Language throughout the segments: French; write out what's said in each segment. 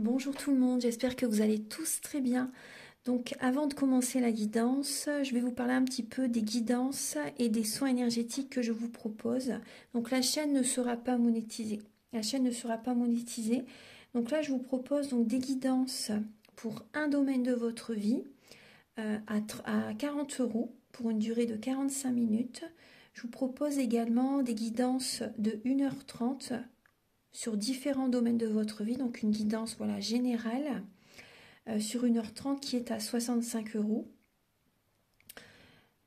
Bonjour tout le monde, j'espère que vous allez tous très bien. Donc avant de commencer la guidance, je vais vous parler un petit peu des guidances et des soins énergétiques que je vous propose. Donc la chaîne ne sera pas monétisée. La chaîne ne sera pas monétisée. Donc là je vous propose donc des guidances pour un domaine de votre vie à 40 € pour une durée de 45 minutes. Je vous propose également des guidances de 1h30 sur différents domaines de votre vie, donc une guidance voilà, générale sur 1h30 qui est à 65 €.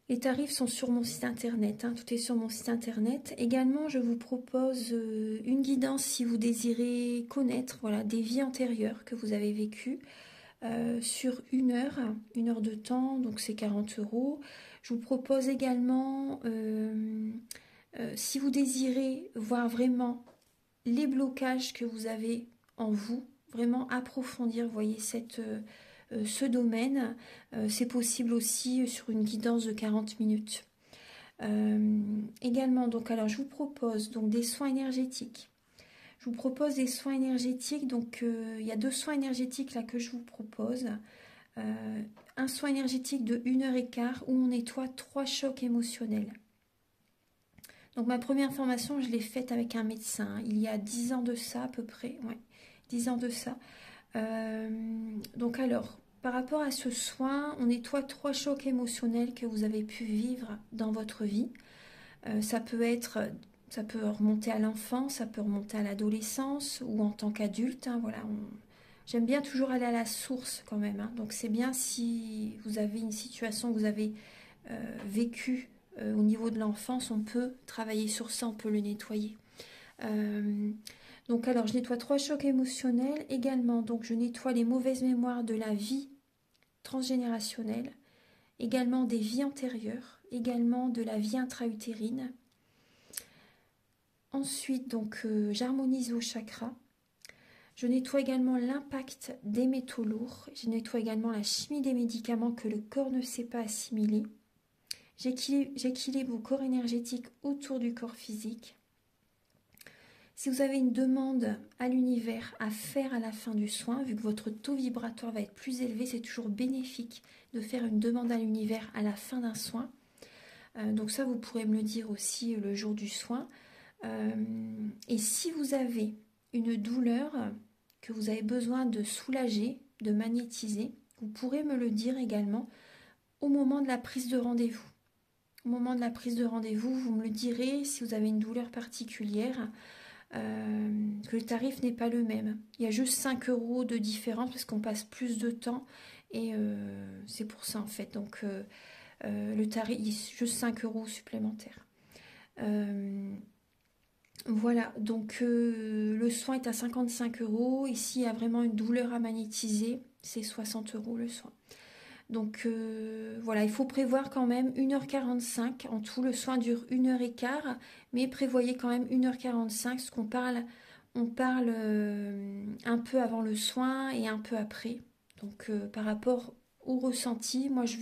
Les tarifs sont sur mon site internet, hein, tout est sur mon site internet. Également, je vous propose une guidance si vous désirez connaître voilà, des vies antérieures que vous avez vécues sur une heure de temps, donc c'est 40 €. Je vous propose également, si vous désirez voir vraiment les blocages que vous avez en vous, vraiment approfondir, vous voyez, ce domaine, c'est possible aussi sur une guidance de 40 minutes. Également, donc, alors je vous propose donc des soins énergétiques. Je vous propose des soins énergétiques, donc il y a 2 soins énergétiques là que je vous propose. Un soin énergétique de 1h15 où on nettoie 3 chocs émotionnels. Donc ma première formation, je l'ai faite avec un médecin, il y a 10 ans de ça à peu près, ouais, 10 ans de ça. Donc alors, par rapport à ce soin, on nettoie 3 chocs émotionnels que vous avez pu vivre dans votre vie. Ça peut remonter à l'enfance, ça peut remonter à l'adolescence ou en tant qu'adulte, hein, voilà. J'aime bien toujours aller à la source quand même, hein. Donc c'est bien si vous avez une situation que vous avez vécue au niveau de l'enfance, on peut travailler sur ça, on peut le nettoyer. Donc alors je nettoie 3 chocs émotionnels également, donc je nettoie les mauvaises mémoires de la vie transgénérationnelle, également des vies antérieures, également de la vie intra-utérine. Ensuite donc j'harmonise vos chakras. Je nettoie également l'impact des métaux lourds. Je nettoie également la chimie des médicaments que le corps ne sait pas assimiler. J'équilibre vos corps énergétiques autour du corps physique. Si vous avez une demande à l'univers à faire à la fin du soin, vu que votre taux vibratoire va être plus élevé, c'est toujours bénéfique de faire une demande à l'univers à la fin d'un soin. Donc ça, vous pourrez me le dire aussi le jour du soin. Et si vous avez une douleur que vous avez besoin de soulager, de magnétiser, vous pourrez me le dire également au moment de la prise de rendez-vous. Au moment de la prise de rendez-vous, vous me le direz si vous avez une douleur particulière, que le tarif n'est pas le même. Il y a juste 5 € de différence parce qu'on passe plus de temps et c'est pour ça en fait. Donc le tarif, il y a juste 5 € supplémentaires. Voilà, donc le soin est à 55 €. Ici, il y a vraiment une douleur à magnétiser, c'est 60 € le soin. Donc voilà, il faut prévoir quand même 1h45. En tout, le soin dure 1h15, mais prévoyez quand même 1h45, parce qu'on parle, on parle un peu avant le soin et un peu après. Donc par rapport au ressenti, moi je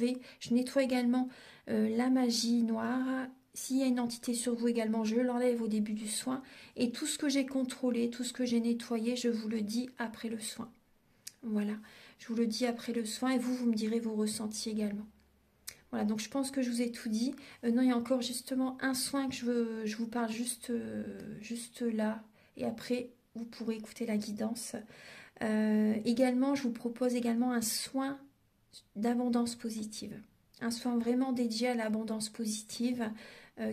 nettoie également la magie noire. S'il y a une entité sur vous également, je l'enlève au début du soin. Et tout ce que j'ai contrôlé, tout ce que j'ai nettoyé, je vous le dis après le soin. Voilà, je vous le dis après le soin et vous me direz vos ressentis également. Voilà, donc je pense que je vous ai tout dit. Non, il y a encore justement un soin que je vous parle juste là. Et après, vous pourrez écouter la guidance. Également, je vous propose également un soin d'abondance positive. Un soin vraiment dédié à l'abondance positive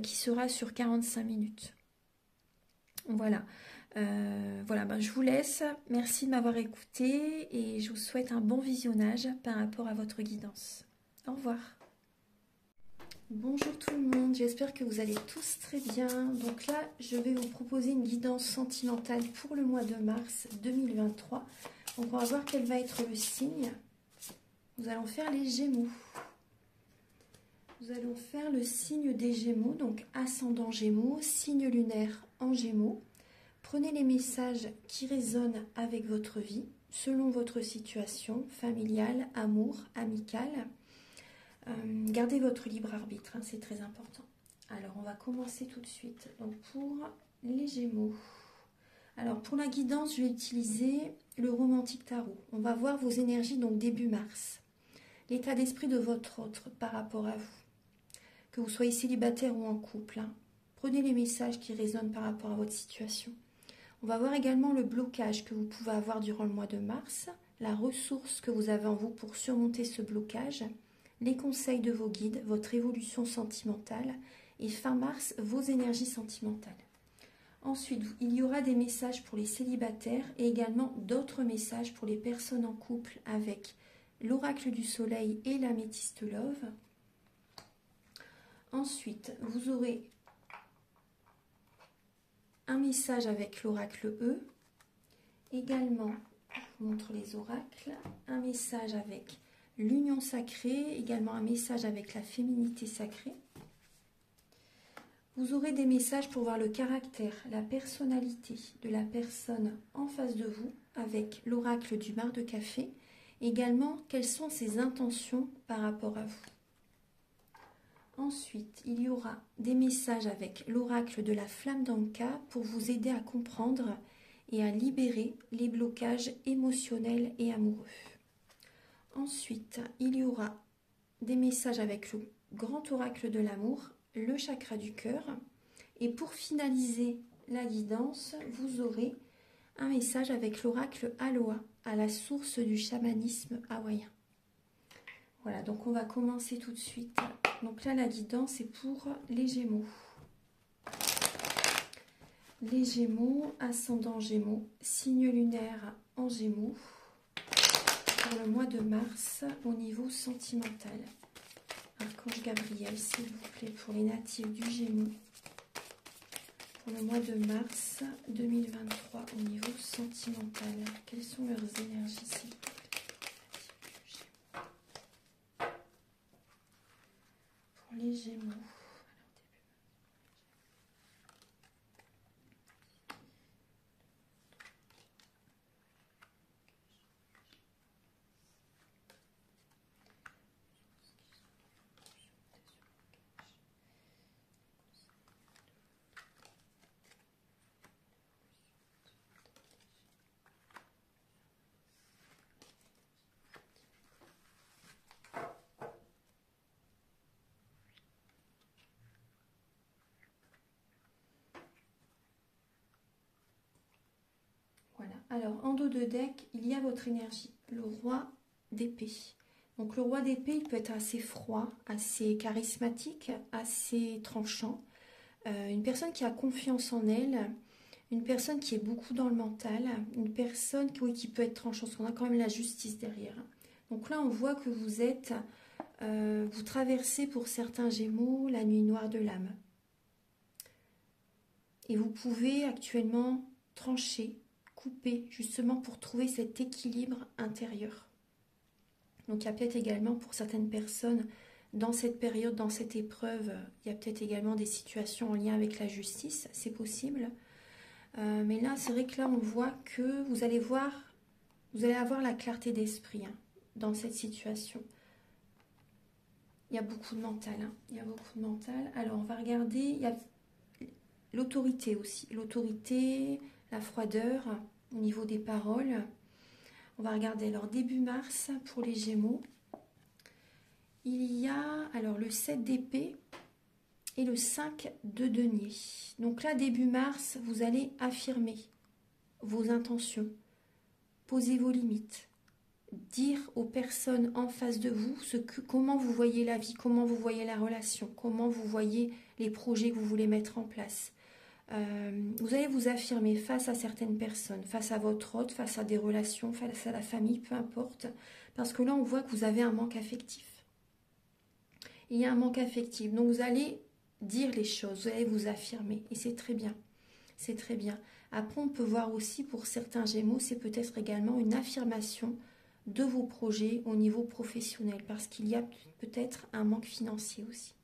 qui sera sur 45 minutes. Voilà. Voilà, ben, je vous laisse. Merci de m'avoir écouté et je vous souhaite un bon visionnage par rapport à votre guidance. Au revoir. Bonjour tout le monde, j'espère que vous allez tous très bien. Donc là, je vais vous proposer une guidance sentimentale pour le mois de mars 2023. Donc on va voir quel va être le signe. Nous allons faire les Gémeaux. Nous allons faire le signe des Gémeaux, donc ascendant Gémeaux, signe lunaire en Gémeaux. Prenez les messages qui résonnent avec votre vie, selon votre situation familiale, amour, amicale. Gardez votre libre arbitre, hein, c'est très important. Alors, on va commencer tout de suite. Donc, pour les Gémeaux. Alors pour la guidance, je vais utiliser le Romantique Tarot. On va voir vos énergies donc début mars. L'état d'esprit de votre autre par rapport à vous. Que vous soyez célibataire ou en couple. Hein. Prenez les messages qui résonnent par rapport à votre situation. On va voir également le blocage que vous pouvez avoir durant le mois de mars. La ressource que vous avez en vous pour surmonter ce blocage. Les conseils de vos guides, votre évolution sentimentale. Et fin mars, vos énergies sentimentales. Ensuite, il y aura des messages pour les célibataires et également d'autres messages pour les personnes en couple avec l'oracle du soleil et l'améthyste love. Ensuite, vous aurez un message avec l'oracle E. Également, je vous montre les oracles, un message avec l'union sacrée, également un message avec la féminité sacrée. Vous aurez des messages pour voir le caractère, la personnalité de la personne en face de vous avec l'oracle du mar de café. Également, quelles sont ses intentions par rapport à vous. Ensuite, il y aura des messages avec l'oracle de la flamme d'Anka pour vous aider à comprendre et à libérer les blocages émotionnels et amoureux. Ensuite, il y aura des messages avec le grand oracle de l'amour, le chakra du cœur. Et pour finaliser la guidance, vous aurez un message avec l'oracle Aloha, à la source du chamanisme hawaïen. Voilà, donc on va commencer tout de suite. Donc là, la guidance est pour les Gémeaux. Les Gémeaux, ascendant Gémeaux, signe lunaire en Gémeaux, pour le mois de mars au niveau sentimental. Archange Gabriel, s'il vous plaît, pour les natifs du Gémeaux, pour le mois de mars 2023 au niveau sentimental. Quelles sont leurs énergies, s'il vous plaît? Pour les Gémeaux. Voilà. Alors, en dos de deck, il y a votre énergie, le roi d'épée. Donc, le roi d'épée, il peut être assez froid, assez charismatique, assez tranchant. Une personne qui a confiance en elle, une personne qui est beaucoup dans le mental, une personne qui, oui, qui peut être tranchante, parce qu'on a quand même la justice derrière. Donc là, on voit que vous êtes, vous traversez pour certains Gémeaux la nuit noire de l'âme. Et vous pouvez actuellement trancher, couper, justement pour trouver cet équilibre intérieur. Donc il y a peut-être également pour certaines personnes, dans cette période, dans cette épreuve, il y a peut-être également des situations en lien avec la justice, c'est possible. Mais là, c'est vrai que là, on voit que vous allez avoir la clarté d'esprit hein, dans cette situation. Il y a beaucoup de mental. Hein. Il y a beaucoup de mental. Alors, on va regarder. Il y a l'autorité aussi. L'autorité, la froideur au niveau des paroles. On va regarder alors début mars pour les Gémeaux. Il y a alors le 7 d'épée et le 5 de denier. Donc là, début mars, vous allez affirmer vos intentions, poser vos limites, dire aux personnes en face de vous comment vous voyez la vie, comment vous voyez la relation, comment vous voyez les projets que vous voulez mettre en place. Vous allez vous affirmer face à certaines personnes, face à votre hôte, face à des relations, face à la famille, peu importe. Parce que là, on voit que vous avez un manque affectif. Il y a un manque affectif. Donc, vous allez dire les choses, vous allez vous affirmer. Et c'est très bien. C'est très bien. Après, on peut voir aussi pour certains Gémeaux, c'est peut-être également une affirmation de vos projets au niveau professionnel. Parce qu'il y a peut-être un manque financier aussi.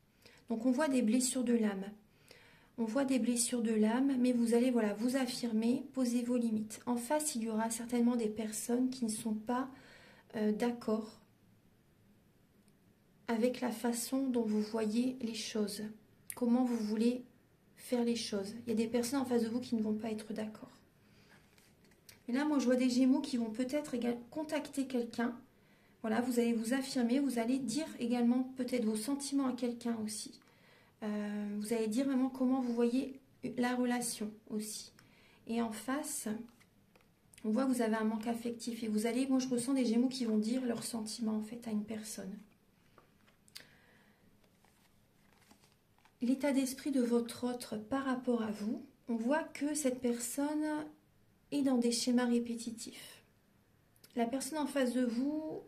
Donc, on voit des blessures de l'âme. On voit des blessures de l'âme, mais vous allez voilà, vous affirmer, poser vos limites. En face, il y aura certainement des personnes qui ne sont pas d'accord avec la façon dont vous voyez les choses. Comment vous voulez faire les choses. Il y a des personnes en face de vous qui ne vont pas être d'accord. Et là, moi, je vois des Gémeaux qui vont peut-être contacter quelqu'un. Voilà, vous allez vous affirmer, vous allez dire également peut-être vos sentiments à quelqu'un aussi. Vous allez dire vraiment comment vous voyez la relation aussi. Et en face, on voit que vous avez un manque affectif. Et vous allez, moi je ressens des Gémeaux qui vont dire leurs sentiments en fait à une personne. L'état d'esprit de votre autre par rapport à vous, on voit que cette personne est dans des schémas répétitifs. La personne en face de vous,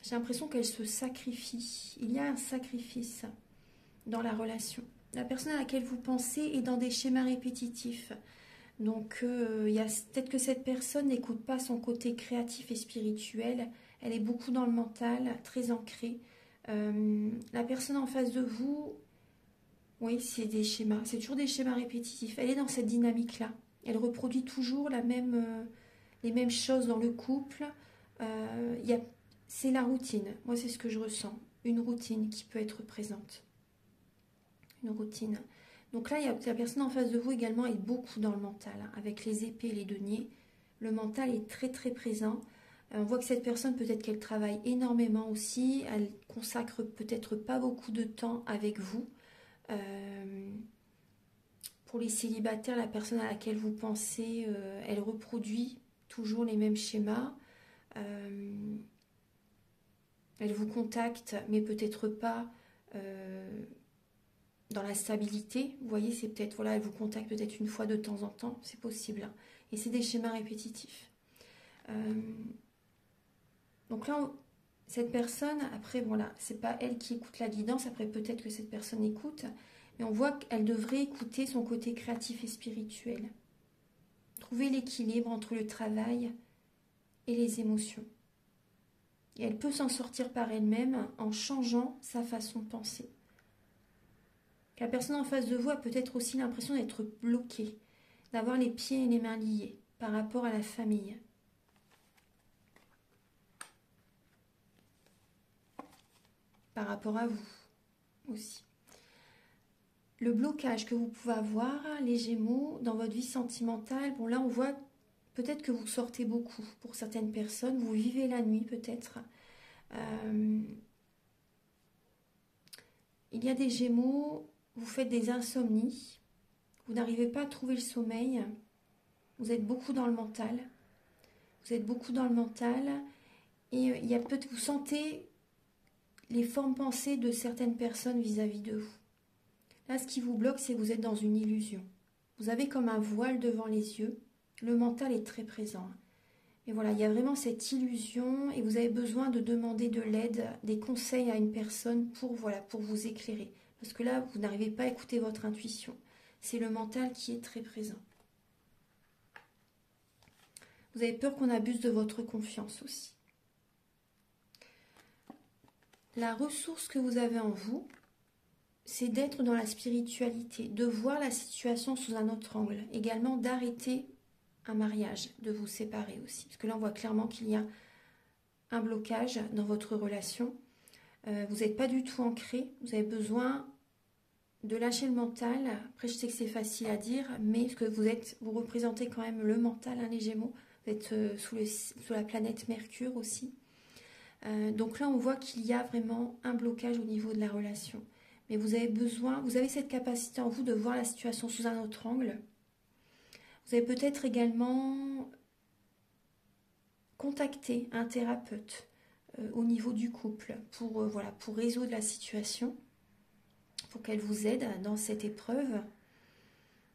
j'ai l'impression qu'elle se sacrifie. Il y a un sacrifice dans la relation. La personne à laquelle vous pensez est dans des schémas répétitifs. Donc, il y a peut-être que cette personne n'écoute pas son côté créatif et spirituel. Elle est beaucoup dans le mental, très ancrée. La personne en face de vous, oui, c'est des schémas. C'est toujours des schémas répétitifs. Elle est dans cette dynamique-là. Elle reproduit toujours les mêmes choses dans le couple. C'est la routine. Moi, c'est ce que je ressens. Une routine qui peut être présente. Une routine. Donc là, la personne en face de vous également est beaucoup dans le mental, hein, avec les épées et les deniers. Le mental est très très présent. On voit que cette personne, peut-être qu'elle travaille énormément aussi. Elle consacre peut-être pas beaucoup de temps avec vous. Pour les célibataires, la personne à laquelle vous pensez, elle reproduit toujours les mêmes schémas. Elle vous contacte, mais peut-être pas dans la stabilité. Vous voyez, c'est peut-être, voilà, elle vous contacte peut-être une fois de temps en temps, c'est possible. Hein. Et c'est des schémas répétitifs. Donc là, cette personne, après, voilà, c'est pas elle qui écoute la guidance, après peut-être que cette personne écoute, mais on voit qu'elle devrait écouter son côté créatif et spirituel. Trouver l'équilibre entre le travail et les émotions. Et elle peut s'en sortir par elle-même en changeant sa façon de penser. La personne en face de vous a peut-être aussi l'impression d'être bloquée, d'avoir les pieds et les mains liés par rapport à la famille. Par rapport à vous aussi. Le blocage que vous pouvez avoir, les Gémeaux, dans votre vie sentimentale, bon là on voit peut-être que vous sortez beaucoup pour certaines personnes, vous vivez la nuit peut-être. Il y a des Gémeaux, vous faites des insomnies, vous n'arrivez pas à trouver le sommeil, vous êtes beaucoup dans le mental. Vous êtes beaucoup dans le mental et vous sentez les formes pensées de certaines personnes vis-à-vis de vous. Là, ce qui vous bloque, c'est que vous êtes dans une illusion. Vous avez comme un voile devant les yeux. Le mental est très présent. Et voilà, il y a vraiment cette illusion et vous avez besoin de demander de l'aide, des conseils à une personne pour vous éclairer. Parce que là, vous n'arrivez pas à écouter votre intuition. C'est le mental qui est très présent. Vous avez peur qu'on abuse de votre confiance aussi. La ressource que vous avez en vous, c'est d'être dans la spiritualité, de voir la situation sous un autre angle. Également d'arrêter un mariage, de vous séparer aussi. Parce que là, on voit clairement qu'il y a un blocage dans votre relation. Vous n'êtes pas du tout ancré. Vous avez besoin de lâcher le mental. Après, je sais que c'est facile à dire, mais parce que vous représentez quand même le mental, hein, les Gémeaux. Vous êtes sous la planète Mercure aussi. Donc là, on voit qu'il y a vraiment un blocage au niveau de la relation. Mais vous avez cette capacité en vous de voir la situation sous un autre angle. Vous avez peut-être également contacté un thérapeute au niveau du couple pour résoudre la situation, pour qu'elle vous aide dans cette épreuve.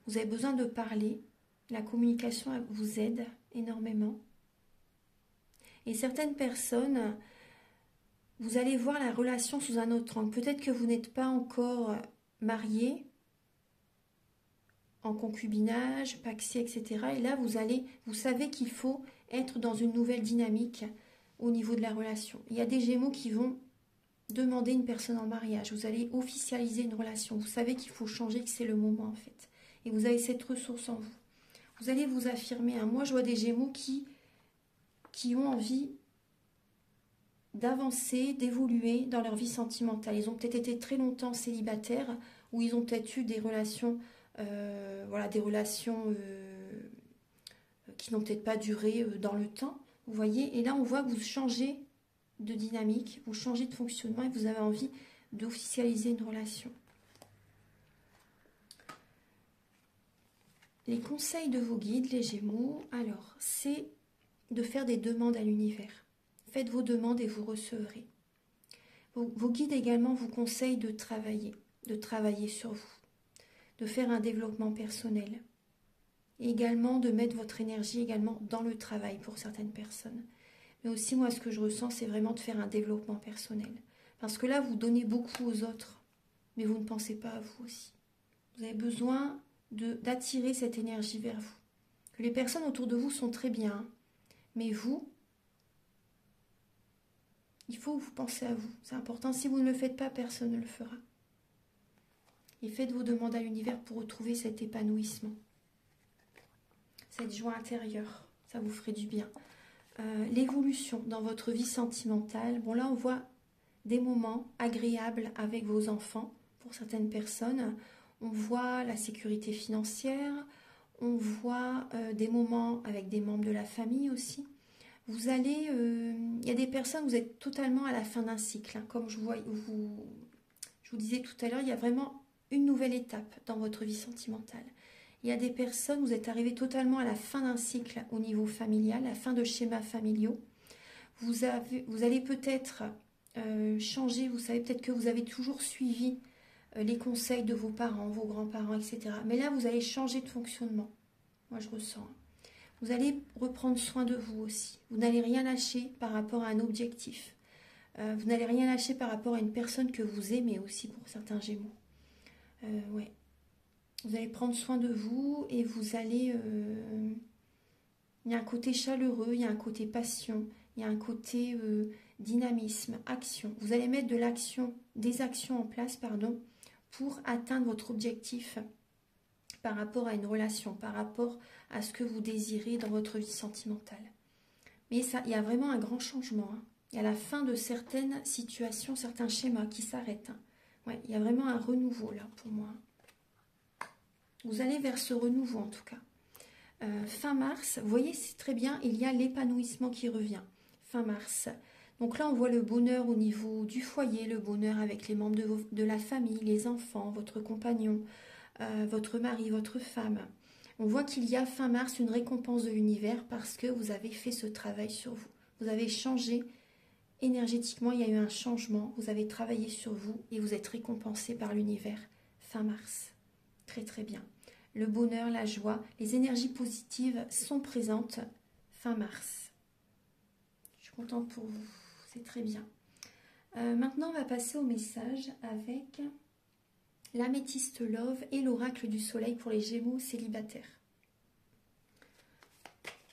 Vous avez besoin de parler. La communication vous aide énormément. Et certaines personnes, vous allez voir la relation sous un autre angle. Peut-être que vous n'êtes pas encore marié, en concubinage, paxé, etc. Et là, vous savez qu'il faut être dans une nouvelle dynamique au niveau de la relation. Il y a des Gémeaux qui vont demander une personne en mariage. Vous allez officialiser une relation. Vous savez qu'il faut changer, que c'est le moment en fait. Et vous avez cette ressource en vous. Vous allez vous affirmer. Moi, je vois des Gémeaux qui ont envie d'avancer, d'évoluer dans leur vie sentimentale. Ils ont peut-être été très longtemps célibataires ou ils ont peut-être eu des relations voilà, des relations qui n'ont peut-être pas duré dans le temps, vous voyez. Et là, on voit que vous changez de dynamique, vous changez de fonctionnement et vous avez envie d'officialiser une relation. Les conseils de vos guides, les Gémeaux, alors, c'est de faire des demandes à l'univers. Faites vos demandes et vous recevrez. Vos guides également vous conseillent de travailler sur vous, de faire un développement personnel. Et également de mettre votre énergie également dans le travail pour certaines personnes. Mais aussi, moi, ce que je ressens, c'est vraiment de faire un développement personnel. Parce que là, vous donnez beaucoup aux autres, mais vous ne pensez pas à vous aussi. Vous avez besoin d'attirer cette énergie vers vous. Que les personnes autour de vous sont très bien, hein, mais vous, il faut que vous pensez à vous. C'est important. Si vous ne le faites pas, personne ne le fera. Et faites vos demandes à l'univers pour retrouver cet épanouissement. Cette joie intérieure. Ça vous ferait du bien. L'évolution dans votre vie sentimentale. Bon, là, on voit des moments agréables avec vos enfants pour certaines personnes. On voit la sécurité financière. On voit des moments avec des membres de la famille aussi. Vous allez, il y a des personnes, vous êtes totalement à la fin d'un cycle. Hein, comme je vous disais tout à l'heure, il y a vraiment une nouvelle étape dans votre vie sentimentale. Il y a des personnes, vous êtes arrivé totalement à la fin d'un cycle au niveau familial, la fin de schémas familiaux. Vous allez peut-être changer, vous savez peut-être que vous avez toujours suivi les conseils de vos parents, vos grands-parents, etc. Mais là, vous allez changer de fonctionnement. Moi, je ressens. Vous allez reprendre soin de vous aussi. Vous n'allez rien lâcher par rapport à un objectif. Vous n'allez rien lâcher par rapport à une personne que vous aimez aussi pour certains Gémeaux. Ouais. Vous allez prendre soin de vous et vous allez... il y a un côté chaleureux, il y a un côté passion, il y a un côté dynamisme, action. Vous allez mettre des actions en place, pardon, pour atteindre votre objectif par rapport à une relation, par rapport à ce que vous désirez dans votre vie sentimentale. Mais ça, il y a vraiment un grand changement. Hein. Il y a la fin de certaines situations, certains schémas qui s'arrêtent. Hein. Ouais, il y a vraiment un renouveau là pour moi. Vous allez vers ce renouveau en tout cas. Fin mars, vous voyez, c'est très bien, il y a l'épanouissement qui revient. Fin mars. Donc là, on voit le bonheur au niveau du foyer, le bonheur avec les membres de la famille, les enfants, votre compagnon, votre mari, votre femme. On voit qu'il y a fin mars une récompense de l'univers parce que vous avez fait ce travail sur vous. Vous avez changé énergétiquement, il y a eu un changement. Vous avez travaillé sur vous et vous êtes récompensé par l'univers. Fin mars. Très très bien. Le bonheur, la joie, les énergies positives sont présentes fin mars. Je suis contente pour vous. C'est très bien. Maintenant, on va passer au message avec l'améthyste Love et l'oracle du soleil pour les Gémeaux célibataires.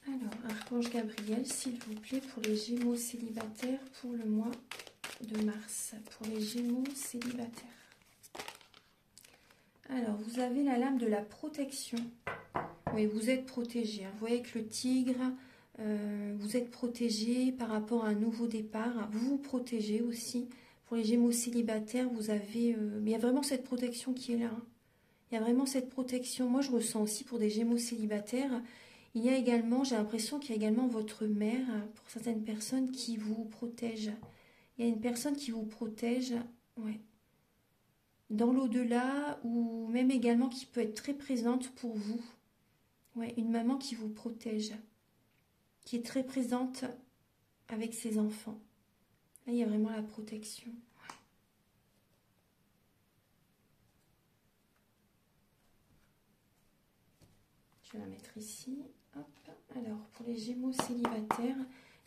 Alors, Archange Gabriel, s'il vous plaît, pour les Gémeaux célibataires pour le mois de mars. Pour les Gémeaux célibataires. Alors, vous avez la lame de la protection. Oui, vous êtes protégé. Hein. Vous voyez que le tigre, vous êtes protégé par rapport à un nouveau départ. Vous vous protégez aussi. Pour les Gémeaux célibataires, vous avez... mais il y a vraiment cette protection qui est là. Hein. Il y a vraiment cette protection. Moi, je ressens aussi pour des Gémeaux célibataires. Il y a également, j'ai l'impression qu'il y a également votre mère, pour certaines personnes, qui vous protège. Il y a une personne qui vous protège, ouais, dans l'au-delà, ou même également qui peut être très présente pour vous. Ouais, une maman qui vous protège, qui est très présente avec ses enfants. Là, il y a vraiment la protection. Ouais. Je vais la mettre ici. Hop. Alors, pour les Gémeaux célibataires,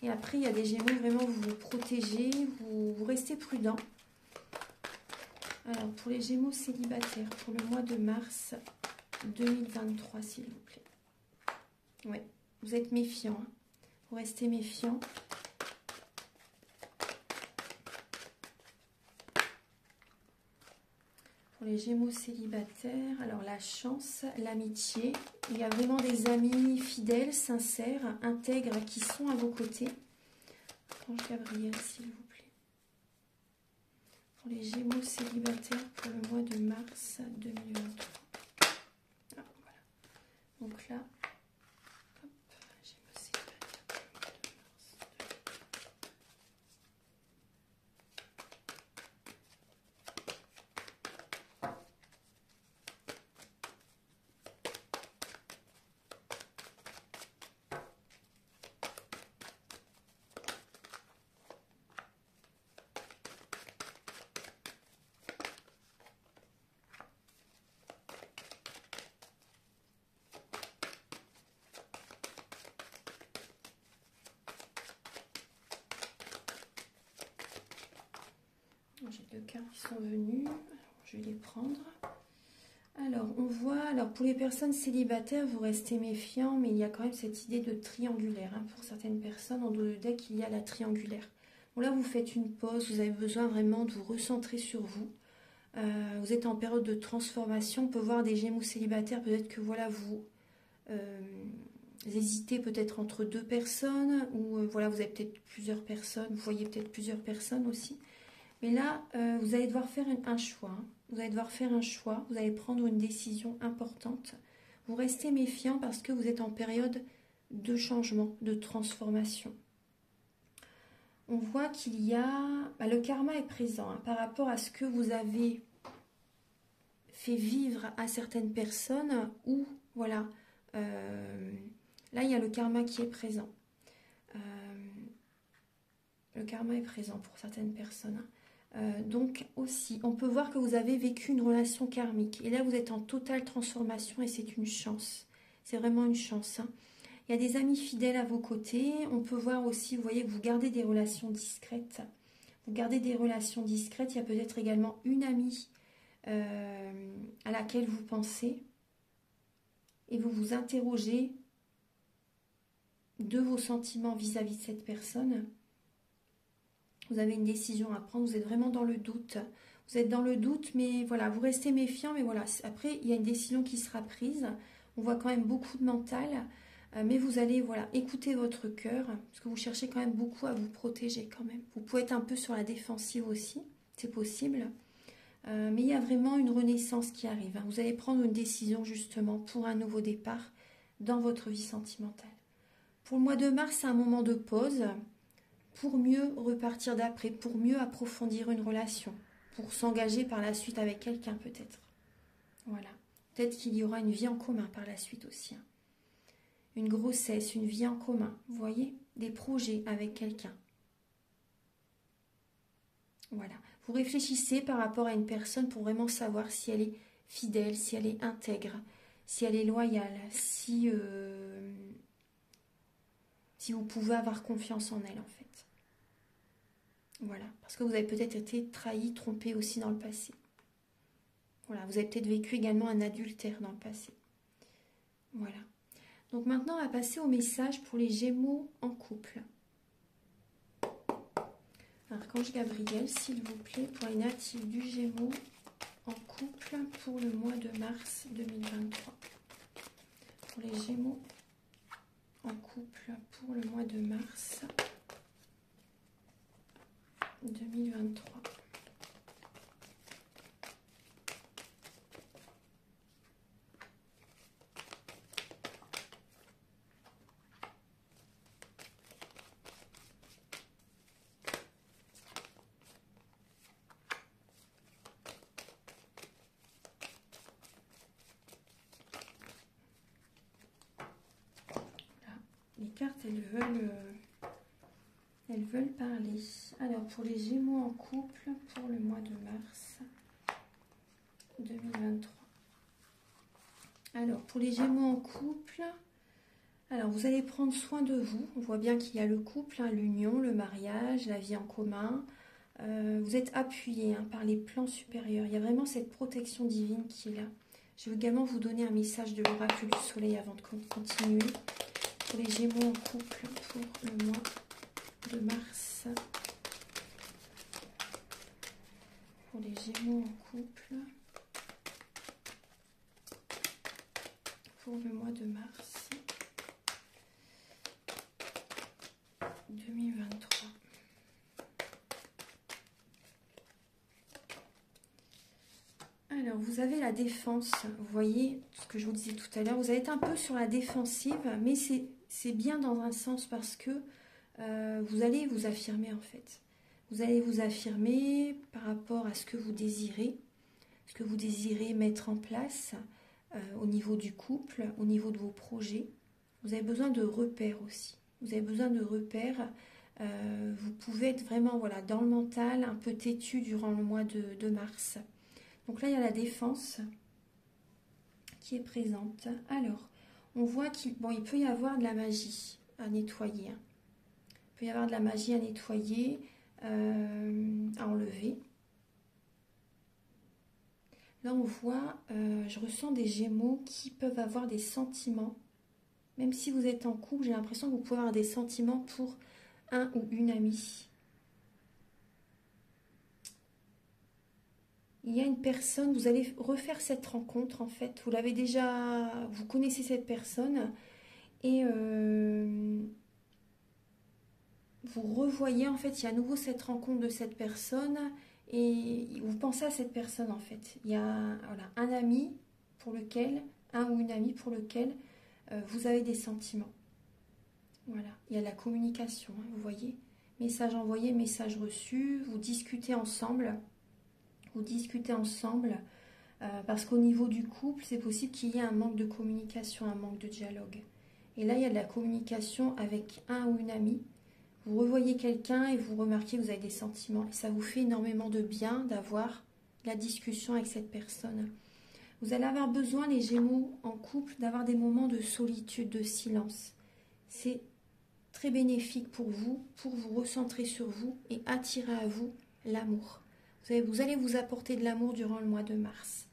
et après, il y a des Gémeaux, vraiment, vous vous protégez, vous restez prudent. Alors, pour les Gémeaux célibataires, pour le mois de mars 2023, s'il vous plaît. Oui, vous êtes méfiant. Hein. Vous restez méfiant. Pour les Gémeaux célibataires, alors la chance, l'amitié. Il y a vraiment des amis fidèles, sincères, intègres qui sont à vos côtés. Ange Gabriel, s'il vous plaît. Pour les Gémeaux célibataires pour le mois de mars 2023. Donc là, hop, Gémeaux célibataire. J'ai deux cartes qui sont venues, alors, je vais les prendre. Alors, on voit, alors pour les personnes célibataires, vous restez méfiants, mais il y a quand même cette idée de triangulaire. Hein. Pour certaines personnes, en dos de deck, il y a la triangulaire. Bon, là, vous faites une pause, vous avez besoin vraiment de vous recentrer sur vous. Vous êtes en période de transformation, on peut voir des Gémeaux célibataires, peut-être que voilà, vous hésitez peut-être entre deux personnes, ou voilà, vous avez peut-être plusieurs personnes, vous voyez peut-être plusieurs personnes aussi. Mais là, vous allez devoir faire un choix. Hein. Vous allez devoir faire un choix. Vous allez prendre une décision importante. Vous restez méfiant parce que vous êtes en période de changement, de transformation. On voit qu'il y a... le karma est présent hein, par rapport à ce que vous avez fait vivre à certaines personnes ou, voilà, là, il y a le karma qui est présent. Le karma est présent pour certaines personnes. Donc aussi, on peut voir que vous avez vécu une relation karmique. Et là, vous êtes en totale transformation et c'est une chance. C'est vraiment une chance. Hein. Il y a des amis fidèles à vos côtés. On peut voir aussi, vous voyez, que vous gardez des relations discrètes. Vous gardez des relations discrètes. Il y a peut-être également une amie à laquelle vous pensez. Et vous vous interrogez de vos sentiments vis-à-vis de cette personne. Vous avez une décision à prendre, vous êtes vraiment dans le doute. Vous êtes dans le doute, mais voilà, vous restez méfiant, mais voilà, après, il y a une décision qui sera prise. On voit quand même beaucoup de mental, mais vous allez, voilà, écouter votre cœur, parce que vous cherchez quand même beaucoup à vous protéger quand même. Vous pouvez être un peu sur la défensive aussi, c'est possible. Mais il y a vraiment une renaissance qui arrive. Hein. Vous allez prendre une décision justement pour un nouveau départ dans votre vie sentimentale. Pour le mois de mars, c'est un moment de pause pour mieux repartir d'après, pour mieux approfondir une relation, pour s'engager par la suite avec quelqu'un peut-être. Voilà. Peut-être qu'il y aura une vie en commun par la suite aussi. Hein. Une grossesse, une vie en commun. Vous voyez, des projets avec quelqu'un. Voilà. Vous réfléchissez par rapport à une personne pour vraiment savoir si elle est fidèle, si elle est intègre, si elle est loyale, si vous pouvez avoir confiance en elle en fait. Voilà, parce que vous avez peut-être été trahi, trompé aussi dans le passé. Voilà, vous avez peut-être vécu également un adultère dans le passé. Voilà. Donc maintenant, on va passer au message pour les Gémeaux en couple. Archange Gabriel, s'il vous plaît, pour les natifs du Gémeaux en couple pour le mois de mars 2023. Pour les Gémeaux en couple pour le mois de mars 2023. Les cartes, elles veulent parler. Alors, pour les Gémeaux en couple, pour le mois de mars 2023. Alors, pour les Gémeaux en couple, alors vous allez prendre soin de vous. On voit bien qu'il y a le couple, hein, l'union, le mariage, la vie en commun. Vous êtes appuyé hein, par les plans supérieurs. Il y a vraiment cette protection divine qui est là. Je vais également vous donner un message de l'oracle du soleil avant de continuer. Pour les Gémeaux en couple pour le mois de mars. Pour les Gémeaux en couple pour le mois de mars 2023. Alors, vous vous avez la défense. Vous voyez ce que je vous disais tout à l'heure. Vous allez être un peu sur la défensive, mais c'est bien dans un sens parce que vous allez vous affirmer en fait. Vous allez vous affirmer par rapport à ce que vous désirez mettre en place au niveau du couple, au niveau de vos projets. Vous avez besoin de repères aussi. Vous avez besoin de repères. Vous pouvez être vraiment voilà, dans le mental, un peu têtu durant le mois de mars. Donc là, il y a la défense qui est présente. Alors, on voit qu'il il peut y avoir de la magie à nettoyer. Il peut y avoir de la magie à nettoyer, à enlever. Là, on voit, je ressens des Gémeaux qui peuvent avoir des sentiments. Même si vous êtes en couple, j'ai l'impression que vous pouvez avoir des sentiments pour un ou une amie. Il y a une personne, vous allez refaire cette rencontre en fait. Vous l'avez déjà, vous connaissez cette personne et vous revoyez en fait, il y a à nouveau cette rencontre de cette personne et vous pensez à cette personne en fait. Il y a voilà, un ami pour lequel, un ou une amie pour lequel vous avez des sentiments. Voilà, il y a la communication, hein, vous voyez. Message envoyé, message reçu, vous discutez ensemble. Parce qu'au niveau du couple, c'est possible qu'il y ait un manque de communication, un manque de dialogue. Et là, il y a de la communication avec un ou une amie. Vous revoyez quelqu'un et vous remarquez que vous avez des sentiments. Et ça vous fait énormément de bien d'avoir la discussion avec cette personne. Vous allez avoir besoin, les Gémeaux en couple, d'avoir des moments de solitude, de silence. C'est très bénéfique pour vous recentrer sur vous et attirer à vous l'amour. Vous allez vous apporter de l'amour durant le mois de mars.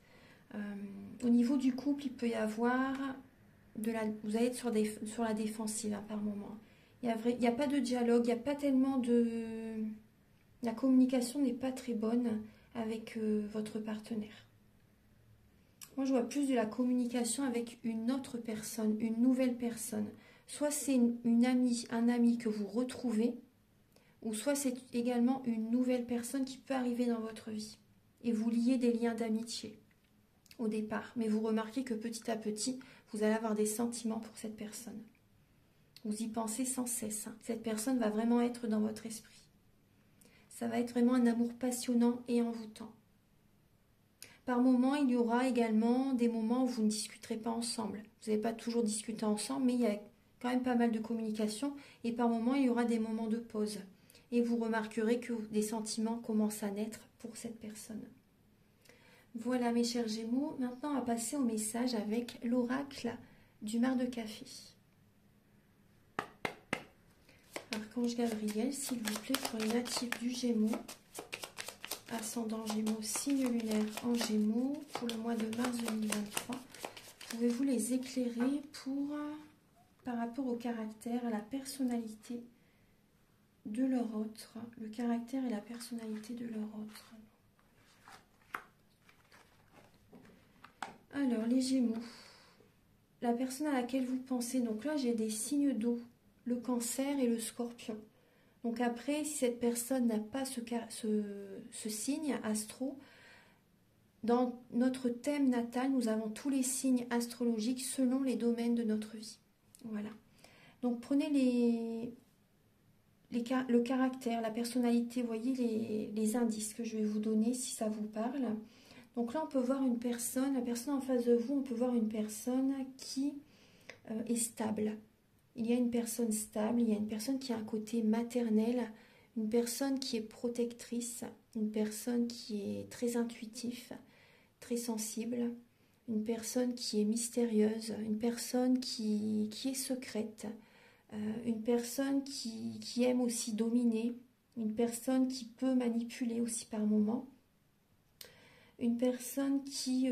Au niveau du couple, il peut y avoir vous allez être sur la défensive hein, par moment. Il n'y a pas de dialogue, il n'y a pas tellement de... La communication n'est pas très bonne avec votre partenaire. Moi, je vois plus de la communication avec une autre personne, une nouvelle personne. Soit c'est une amie, un ami que vous retrouvez, ou soit c'est également une nouvelle personne qui peut arriver dans votre vie. Et vous liez des liens d'amitié au départ. Mais vous remarquez que petit à petit, vous allez avoir des sentiments pour cette personne. Vous y pensez sans cesse. Hein. Cette personne va vraiment être dans votre esprit. Ça va être vraiment un amour passionnant et envoûtant. Par moments, il y aura également des moments où vous ne discuterez pas ensemble. Vous n'allez pas toujours discuter ensemble, mais il y a quand même pas mal de communication. Et par moments, il y aura des moments de pause. Et vous remarquerez que des sentiments commencent à naître pour cette personne. Voilà mes chers Gémeaux, maintenant on va passer au message avec l'oracle du mar de café. Archange Gabriel, s'il vous plaît, pour les natifs du Gémeaux, ascendant Gémeaux, signe lunaire en Gémeaux, pour le mois de mars 2023, pouvez-vous les éclairer par rapport au caractère, à la personnalité de leur autre, le caractère et la personnalité de leur autre. Alors, les Gémeaux, la personne à laquelle vous pensez, donc là j'ai des signes d'eau, le Cancer et le Scorpion. Donc après, si cette personne n'a pas ce signe astro, dans notre thème natal, nous avons tous les signes astrologiques selon les domaines de notre vie. Voilà. Donc prenez le caractère, la personnalité, voyez les indices que je vais vous donner si ça vous parle. Donc là, on peut voir une personne, la personne en face de vous, on peut voir une personne qui est stable. Il y a une personne stable, il y a une personne qui a un côté maternel, une personne qui est protectrice, une personne qui est très intuitive, très sensible, une personne qui est mystérieuse, une personne qui est secrète, une personne qui aime aussi dominer, une personne qui peut manipuler aussi par moments, une personne qui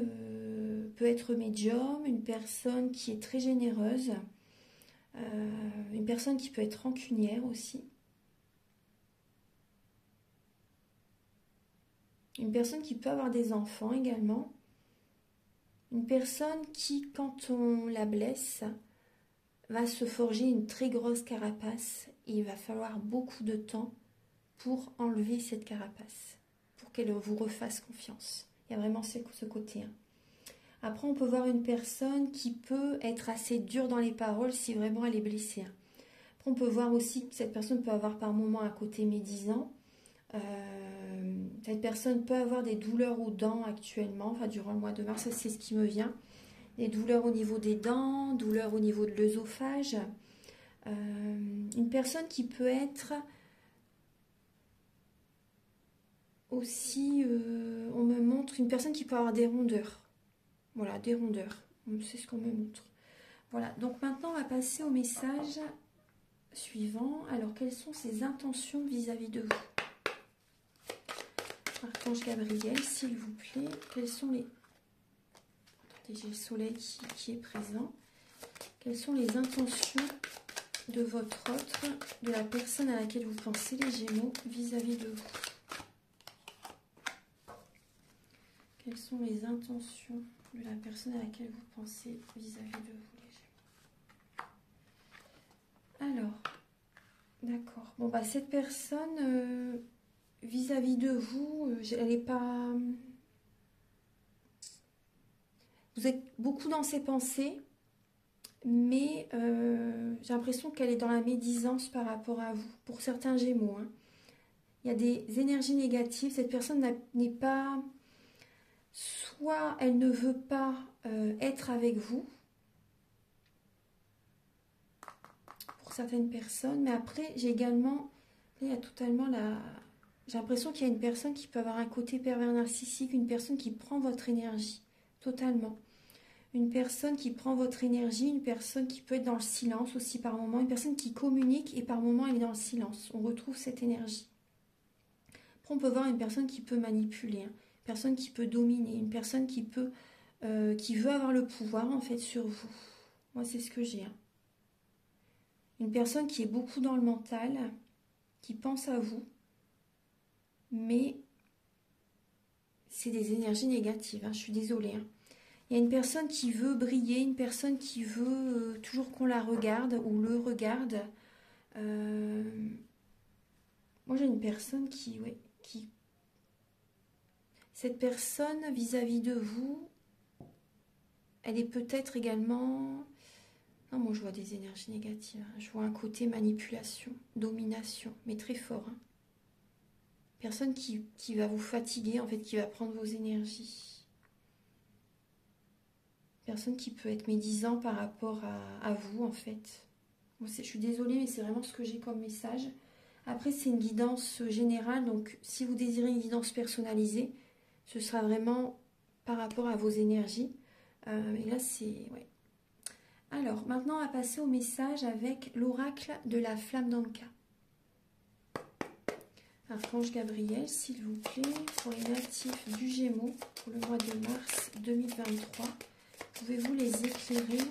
peut être médium, une personne qui est très généreuse, une personne qui peut être rancunière aussi, une personne qui peut avoir des enfants également, une personne qui, quand on la blesse, va se forger une très grosse carapace et il va falloir beaucoup de temps pour enlever cette carapace, pour qu'elle vous refasse confiance. Il y a vraiment ce côté. Hein. Après, on peut voir une personne qui peut être assez dure dans les paroles si vraiment elle est blessée. Après, on peut voir aussi que cette personne peut avoir par moments un côté médisant. Cette personne peut avoir des douleurs aux dents actuellement, enfin durant le mois de mars, c'est ce qui me vient. Des douleurs au niveau des dents, douleurs au niveau de l'œsophage. Une personne qui peut être aussi, on me montre une personne qui peut avoir des rondeurs. Voilà, des rondeurs. C'est ce qu'on me montre. Voilà, donc maintenant on va passer au message suivant. Alors, quelles sont ses intentions vis-à-vis de vous? Archange Gabriel, s'il vous plaît, quels sont les... Attendez, j'ai le soleil qui est présent. Quelles sont les intentions de votre autre, de la personne à laquelle vous pensez, les Gémeaux, vis-à-vis de vous? Quelles sont les intentions de la personne à laquelle vous pensez vis-à-vis de vous, les Gémeaux? Alors, d'accord. Bon, bah, cette personne, vis-à-vis de vous, elle n'est pas... Vous êtes beaucoup dans ses pensées, mais j'ai l'impression qu'elle est dans la médisance par rapport à vous, pour certains Gémeaux. Hein. Il y a des énergies négatives. Cette personne n'est pas... Soit elle ne veut pas être avec vous, pour certaines personnes, mais après, j'ai également... Il y a totalement la... J'ai l'impression qu'il y a une personne qui peut avoir un côté pervers narcissique, une personne qui prend votre énergie, totalement. Une personne qui prend votre énergie, une personne qui peut être dans le silence aussi par moment, une personne qui communique et par moment elle est dans le silence. On retrouve cette énergie. Après, on peut voir une personne qui peut manipuler, hein, une personne qui peut dominer, une personne qui peut, qui veut avoir le pouvoir en fait sur vous. Moi, c'est ce que j'ai. Hein. Une personne qui est beaucoup dans le mental, qui pense à vous, mais c'est des énergies négatives. Hein, je suis désolée. Hein. Il y a une personne qui veut briller, une personne qui veut toujours qu'on la regarde ou le regarde. Moi, j'ai une personne qui... Cette personne, vis-à-vis de vous, elle est peut-être également... Non, moi, je vois des énergies négatives. Hein. Je vois un côté manipulation, domination, mais très fort. Hein. Personne qui va vous fatiguer, en fait, qui va prendre vos énergies. Personne qui peut être médisant par rapport à vous, en fait. Moi, je suis désolée, mais c'est vraiment ce que j'ai comme message. Après, c'est une guidance générale, donc si vous désirez une guidance personnalisée, ce sera vraiment par rapport à vos énergies. Et là, c'est... Ouais. Alors, maintenant, on va passer au message avec l'oracle de la flamme d'Anka. Archange Gabriel, s'il vous plaît, pour les natifs du Gémeaux, pour le mois de mars 2023. Pouvez-vous les éclairer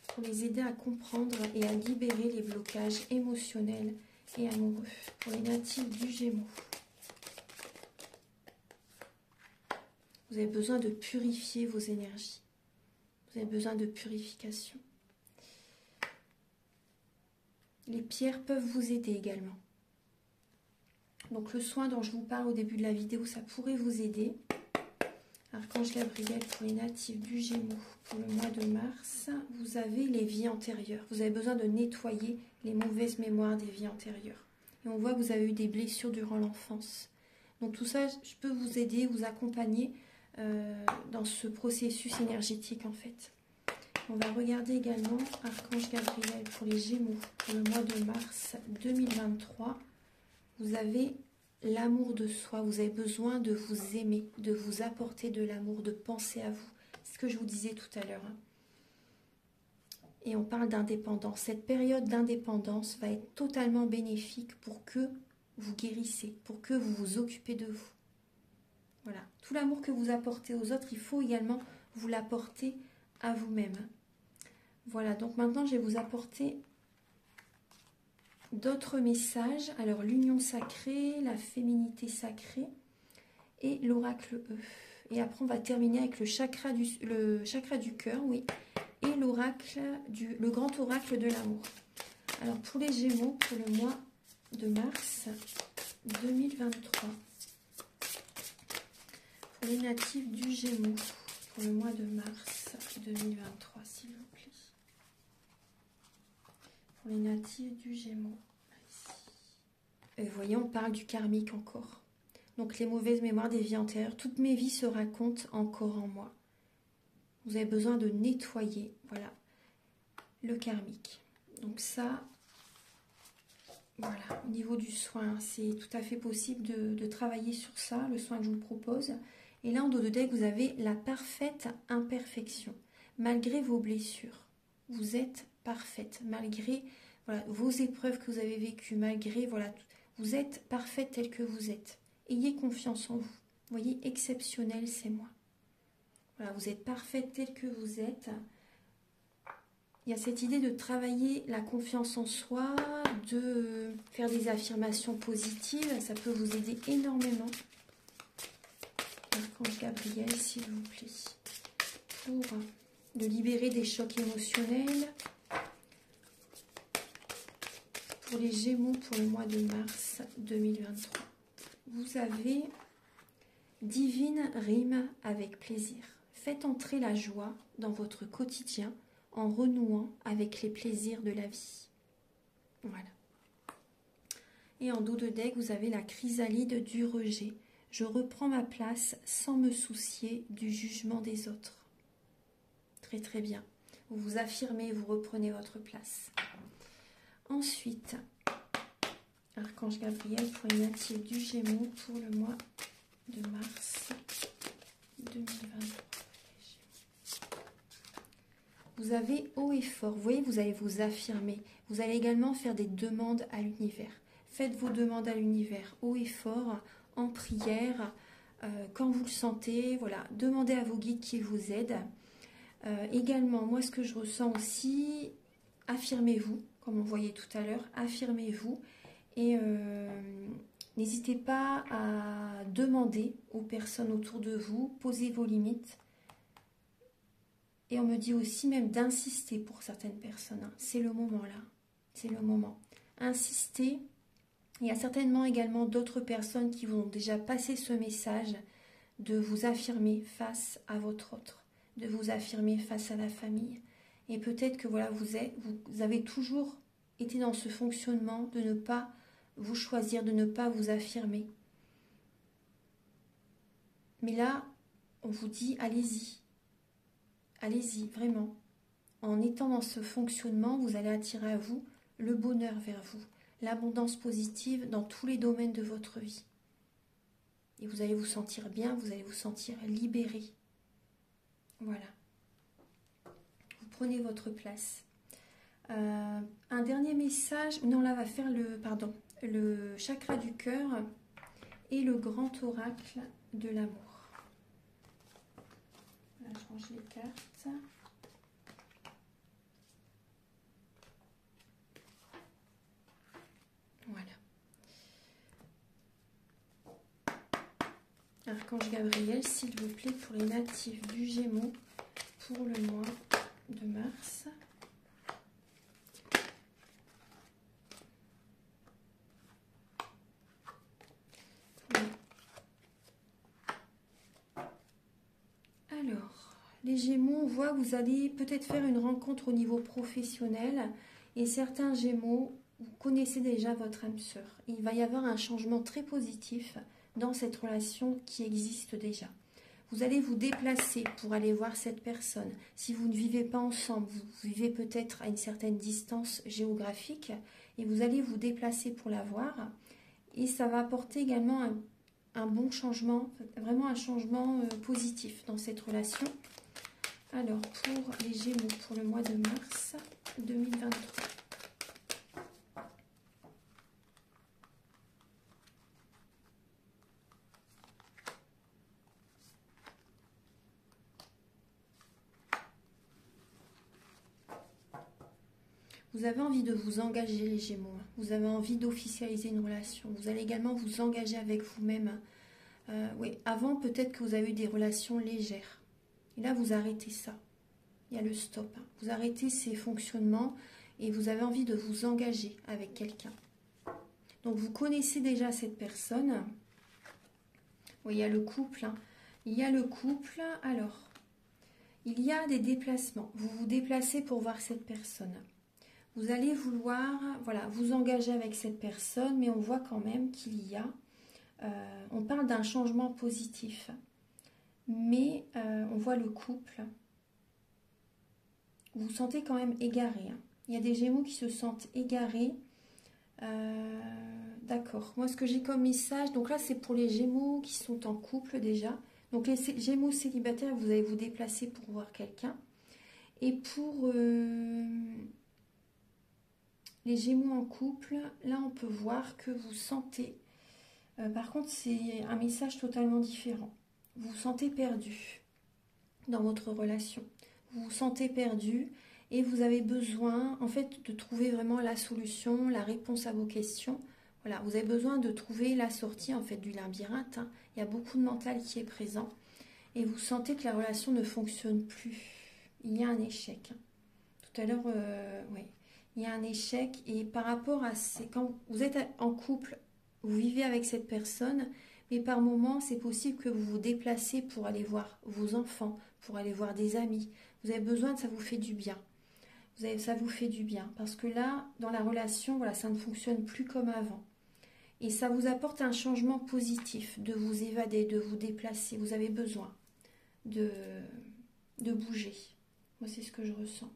pour les aider à comprendre et à libérer les blocages émotionnels et amoureux pour les natifs du Gémeaux? Vous avez besoin de purifier vos énergies. Vous avez besoin de purification. Les pierres peuvent vous aider également. Donc le soin dont je vous parle au début de la vidéo, ça pourrait vous aider. Archange Gabriel pour les natifs du Gémeaux pour le mois de mars. Vous avez les vies antérieures. Vous avez besoin de nettoyer les mauvaises mémoires des vies antérieures. Et on voit que vous avez eu des blessures durant l'enfance. Donc tout ça, je peux vous aider, vous accompagner dans ce processus énergétique en fait. On va regarder également Archange Gabriel pour les Gémeaux pour le mois de mars 2023. Vous avez l'amour de soi, vous avez besoin de vous aimer, de vous apporter de l'amour, de penser à vous. C'est ce que je vous disais tout à l'heure. Hein. Et on parle d'indépendance. Cette période d'indépendance va être totalement bénéfique pour que vous guérissez, pour que vous vous occupez de vous. Voilà. Tout l'amour que vous apportez aux autres, il faut également vous l'apporter à vous-même. Voilà, donc maintenant je vais vous apporter d'autres messages. Alors l'union sacrée, la féminité sacrée et l'oracle E. Et après on va terminer avec le chakra du cœur, oui, et l'oracle le grand oracle de l'amour. Alors pour les Gémeaux, pour le mois de mars 2023. Pour les natifs du Gémeaux, pour le mois de mars 2023, s'il vous plaît. Pour les natifs du Gémeaux. Vous voyez, on parle du karmique encore. Donc les mauvaises mémoires des vies antérieures. Toutes mes vies se racontent encore en moi. Vous avez besoin de nettoyer, voilà, le karmique. Donc ça, voilà, au niveau du soin, c'est tout à fait possible de travailler sur ça, le soin que je vous propose. Et là, en dos de deck, vous avez la parfaite imperfection. Malgré vos blessures, vous êtes parfaite. Malgré voilà, vos épreuves que vous avez vécues, malgré, voilà, vous êtes parfaite telle que vous êtes. Ayez confiance en vous. Vous voyez, exceptionnel, c'est moi. Voilà, vous êtes parfaite telle que vous êtes. Il y a cette idée de travailler la confiance en soi, de faire des affirmations positives. Ça peut vous aider énormément. Archange Gabriel, s'il vous plaît. Pour de libérer des chocs émotionnels. Pour les Gémeaux, pour le mois de mars 2023. Vous avez divine rime avec plaisir. Faites entrer la joie dans votre quotidien en renouant avec les plaisirs de la vie. Voilà. Et en dos de deck, vous avez la chrysalide du rejet. Je reprends ma place sans me soucier du jugement des autres. Très très bien. Vous vous affirmez, vous reprenez votre place. Ensuite, Archange Gabriel pour les natifs du Gémeaux pour le mois de mars 2023. Vous avez haut et fort. Vous voyez, vous allez vous affirmer. Vous allez également faire des demandes à l'univers. Faites vos demandes à l'univers haut et fort, en prière, quand vous le sentez. Voilà, demandez à vos guides qu'ils vous aident. Également, moi, ce que je ressens aussi, affirmez-vous, comme on voyait tout à l'heure, affirmez-vous. Et n'hésitez pas à demander aux personnes autour de vous, posez vos limites. Et on me dit aussi même d'insister pour certaines personnes. Hein. C'est le moment là, c'est le moment. Insistez. Il y a certainement également d'autres personnes qui vont déjà passer ce message de vous affirmer face à votre autre, de vous affirmer face à la famille. Et peut-être que voilà, vous avez toujours été dans ce fonctionnement de ne pas vous choisir, de ne pas vous affirmer. Mais là, on vous dit, allez-y. Allez-y, vraiment. En étant dans ce fonctionnement, vous allez attirer à vous le bonheur vers vous, l'abondance positive dans tous les domaines de votre vie. Et vous allez vous sentir bien, vous allez vous sentir libéré. Voilà. Vous prenez votre place. Un dernier message, non là on va faire le chakra du cœur et le grand oracle de l'amour. Là, je range les cartes. Voilà. Archange Gabriel, s'il vous plaît, pour les natifs du Gémeaux pour le mois de mars. Alors, les Gémeaux, on voit que vous allez peut-être faire une rencontre au niveau professionnel et certains Gémeaux, vous connaissez déjà votre âme sœur. Il va y avoir un changement très positif dans cette relation qui existe déjà. Vous allez vous déplacer pour aller voir cette personne. Si vous ne vivez pas ensemble, vous vivez peut-être à une certaine distance géographique et vous allez vous déplacer pour la voir. Et ça va apporter également un bon changement, vraiment un changement positif dans cette relation. Alors, pour les Gémeaux, pour le mois de mars 2023. Vous avez envie de vous engager, les Gémeaux. Vous avez envie d'officialiser une relation. Vous allez également vous engager avec vous-même. Oui, avant, peut-être que vous avez eu des relations légères. Et là, vous arrêtez ça. Il y a le stop. Vous arrêtez ces fonctionnements et vous avez envie de vous engager avec quelqu'un. Donc, vous connaissez déjà cette personne. Oui, il y a le couple. Il y a le couple. Alors, Il y a des déplacements. Vous vous déplacez pour voir cette personne. Vous allez vouloir, voilà, vous engager avec cette personne, mais on voit quand même qu'il y a, on parle d'un changement positif. Mais on voit le couple, vous vous sentez quand même égaré. Hein. Il y a des Gémeaux qui se sentent égarés. D'accord. Moi, ce que j'ai comme message, donc là, c'est pour les Gémeaux qui sont en couple déjà. Donc les Gémeaux célibataires, vous allez vous déplacer pour voir quelqu'un. Et pour les Gémeaux en couple, là, on peut voir que vous sentez... par contre, c'est un message totalement différent. Vous vous sentez perdu dans votre relation. Vous vous sentez perdu et vous avez besoin, en fait, de trouver vraiment la solution, la réponse à vos questions. Voilà, vous avez besoin de trouver la sortie, en fait, du labyrinthe. Hein. Il y a beaucoup de mental qui est présent. Et vous sentez que la relation ne fonctionne plus. Il y a un échec. Tout à l'heure, oui, il y a un échec. Et par rapport à quand vous êtes en couple, vous vivez avec cette personne, mais par moments, c'est possible que vous vous déplacez pour aller voir vos enfants, pour aller voir des amis. Vous avez besoin ça vous fait du bien. Ça vous fait du bien. Parce que là, dans la relation, voilà, ça ne fonctionne plus comme avant. Et ça vous apporte un changement positif, de vous évader, de vous déplacer. Vous avez besoin de bouger. Moi, c'est ce que je ressens.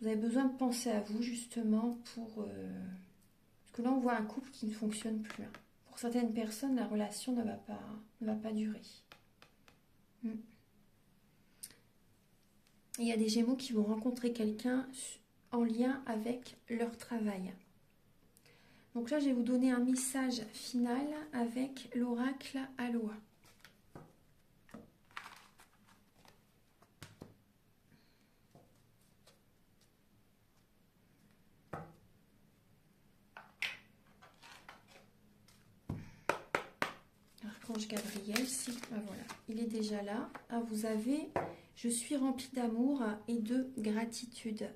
Vous avez besoin de penser à vous, justement, pour... parce que là, on voit un couple qui ne fonctionne plus. Hein. Pour certaines personnes, la relation ne va pas durer. Il y a des Gémeaux qui vont rencontrer quelqu'un en lien avec leur travail. Donc là, je vais vous donner un message final avec l'oracle Aloha. Archange Gabriel, voilà, il est déjà là. Ah, vous avez, je suis rempli d'amour et de gratitude.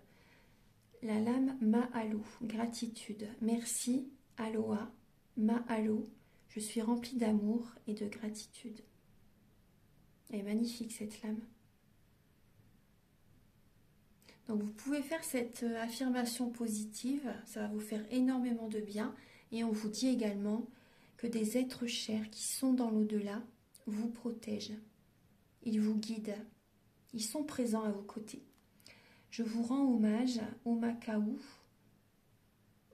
La lame Mahalo, gratitude. Merci, Aloha, Mahalo. Je suis rempli d'amour et de gratitude. Elle est magnifique cette lame. Donc vous pouvez faire cette affirmation positive, ça va vous faire énormément de bien. Et on vous dit également que des êtres chers qui sont dans l'au-delà vous protègent. Ils vous guident. Ils sont présents à vos côtés. Je vous rends hommage, Omakaou,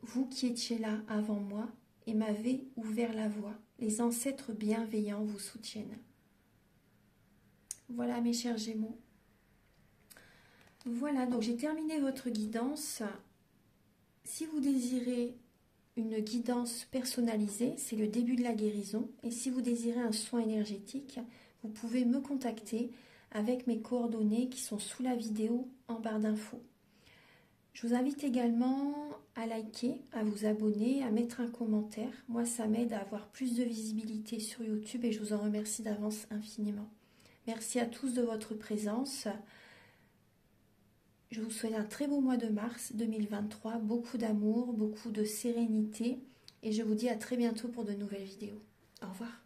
vous qui étiez là avant moi et m'avez ouvert la voie. Les ancêtres bienveillants vous soutiennent. Voilà mes chers Gémeaux. Voilà, donc j'ai terminé votre guidance. Si vous désirez une guidance personnalisée, c'est le début de la guérison. Et si vous désirez un soin énergétique, vous pouvez me contacter avec mes coordonnées qui sont sous la vidéo en barre d'infos. Je vous invite également à liker, à vous abonner, à mettre un commentaire. Moi, ça m'aide à avoir plus de visibilité sur YouTube et je vous en remercie d'avance infiniment. Merci à tous de votre présence. Je vous souhaite un très beau mois de mars 2023, beaucoup d'amour, beaucoup de sérénité et je vous dis à très bientôt pour de nouvelles vidéos. Au revoir.